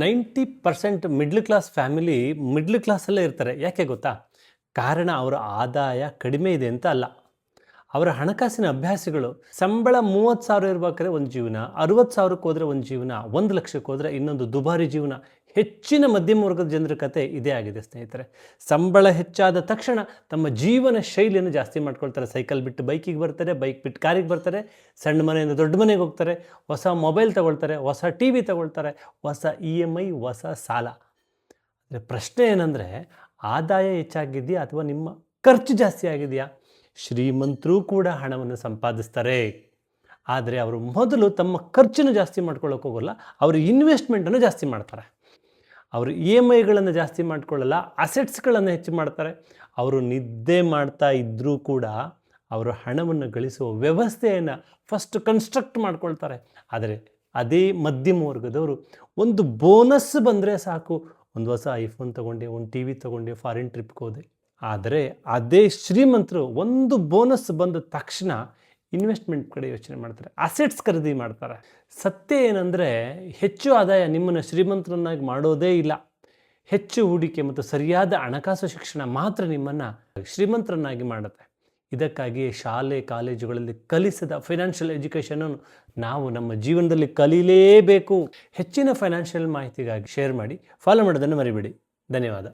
90% middle class family middle ಕ್ಲಾಸಲ್ಲೇ ಇರ್ತಾರೆ. ಯಾಕೆ ಗೊತ್ತಾ? ಕಾರಣ ಅವರ ಆದಾಯ ಕಡಿಮೆ ಇದೆ ಅಂತ ಅಲ್ಲ. ಅವರ ಹಣಕಾಸಿನ ಅಭ್ಯಾಸಗಳು ಸಂಬಳ 30,000 ಇರ್ಬೇಕಾದ್ರೆ ಒಂದು ಜೀವನ, 60,000ಕ್ಕೆ ಹೋದರೆ ಒಂದು ಜೀವನ, 1,00,000ಕ್ಕೆ ಹೋದರೆ ಇನ್ನೊಂದು ದುಬಾರಿ ಜೀವನ. ಹೆಚ್ಚಿನ ಮಧ್ಯಮ ವರ್ಗದ ಜನರ ಕತೆ ಇದೇ ಆಗಿದೆ ಸ್ನೇಹಿತರೆ. ಸಂಬಳ ಹೆಚ್ಚಾದ ತಕ್ಷಣ ತಮ್ಮ ಜೀವನ ಶೈಲಿಯನ್ನು ಜಾಸ್ತಿ ಮಾಡ್ಕೊಳ್ತಾರೆ. ಸೈಕಲ್ ಬಿಟ್ಟು ಬೈಕಿಗೆ ಬರ್ತಾರೆ, ಬೈಕ್ ಬಿಟ್ಟು ಕಾರಿಗೆ ಬರ್ತಾರೆ, ಸಣ್ಣ ಮನೆಯಿಂದ ದೊಡ್ಡ ಮನೆಗೆ ಹೋಗ್ತಾರೆ, ಹೊಸ ಮೊಬೈಲ್ ತಗೊಳ್ತಾರೆ, ಹೊಸ ಟಿ ವಿ ತಗೊಳ್ತಾರೆ, ಹೊಸ EMI, ಹೊಸ ಸಾಲ. ಅಂದರೆ ಪ್ರಶ್ನೆ ಏನಂದರೆ, ಆದಾಯ ಹೆಚ್ಚಾಗಿದೆಯಾ ಅಥವಾ ನಿಮ್ಮ ಖರ್ಚು ಜಾಸ್ತಿ ಆಗಿದೆಯಾ? ಶ್ರೀಮಂತರು ಕೂಡ ಹಣವನ್ನು ಸಂಪಾದಿಸ್ತಾರೆ, ಆದರೆ ಅವರು ಮೊದಲು ತಮ್ಮ ಖರ್ಚನ್ನು ಜಾಸ್ತಿ ಮಾಡ್ಕೊಳ್ಳೋಕೆ ಹೋಗೋಲ್ಲ, ಅವರು ಇನ್ವೆಸ್ಟ್ಮೆಂಟನ್ನು ಜಾಸ್ತಿ ಮಾಡ್ತಾರೆ. ಅವರು EMIಗಳನ್ನು ಜಾಸ್ತಿ ಮಾಡ್ಕೊಳ್ಳಲ್ಲ, ಅಸೆಟ್ಸ್ಗಳನ್ನು ಹೆಚ್ಚು ಮಾಡ್ತಾರೆ. ಅವರು ನಿದ್ದೆ ಮಾಡ್ತಾ ಇದ್ದರೂ ಕೂಡ ಅವರು ಹಣವನ್ನು ಗಳಿಸುವ ವ್ಯವಸ್ಥೆಯನ್ನು ಫಸ್ಟ್ ಕನ್ಸ್ಟ್ರಕ್ಟ್ ಮಾಡ್ಕೊಳ್ತಾರೆ. ಆದರೆ ಅದೇ ಮಧ್ಯಮ ವರ್ಗದವರು ಒಂದು ಬೋನಸ್ ಬಂದರೆ ಸಾಕು, ಒಂದು ಹೊಸ ಐಫೋನ್ ತೊಗೊಂಡೆ, ಒಂದು ಟಿ ವಿ ತೊಗೊಂಡೆ, ಫಾರಿನ್ ಟ್ರಿಪ್ಗೆ ಹೋದೆ. ಆದರೆ ಅದೇ ಶ್ರೀಮಂತರು ಒಂದು ಬೋನಸ್ ಬಂದ ತಕ್ಷಣ ಇನ್ವೆಸ್ಟ್ಮೆಂಟ್ ಕಡೆ ಯೋಚನೆ ಮಾಡ್ತಾರೆ, ಅಸೆಟ್ಸ್ ಖರೀದಿ ಮಾಡ್ತಾರೆ. ಸತ್ಯ ಏನಂದರೆ, ಹೆಚ್ಚು ಆದಾಯ ನಿಮ್ಮನ್ನು ಶ್ರೀಮಂತರನ್ನಾಗಿ ಮಾಡೋದೇ ಇಲ್ಲ. ಹೆಚ್ಚು ಹೂಡಿಕೆ ಮತ್ತು ಸರಿಯಾದ ಹಣಕಾಸು ಶಿಕ್ಷಣ ಮಾತ್ರ ನಿಮ್ಮನ್ನು ಶ್ರೀಮಂತರನ್ನಾಗಿ ಮಾಡುತ್ತೆ. ಇದಕ್ಕಾಗಿ ಶಾಲೆ ಕಾಲೇಜುಗಳಲ್ಲಿ ಕಲಿಸಿದ ಫೈನಾನ್ಷಿಯಲ್ ಎಜುಕೇಷನನ್ನು ನಾವು ನಮ್ಮ ಜೀವನದಲ್ಲಿ ಕಲೀಲೇಬೇಕು. ಹೆಚ್ಚಿನ ಫೈನಾನ್ಷಿಯಲ್ ಮಾಹಿತಿಗಾಗಿ ಶೇರ್ ಮಾಡಿ, ಫಾಲೋ ಮಾಡೋದನ್ನು ಮರಿಬೇಡಿ. ಧನ್ಯವಾದ.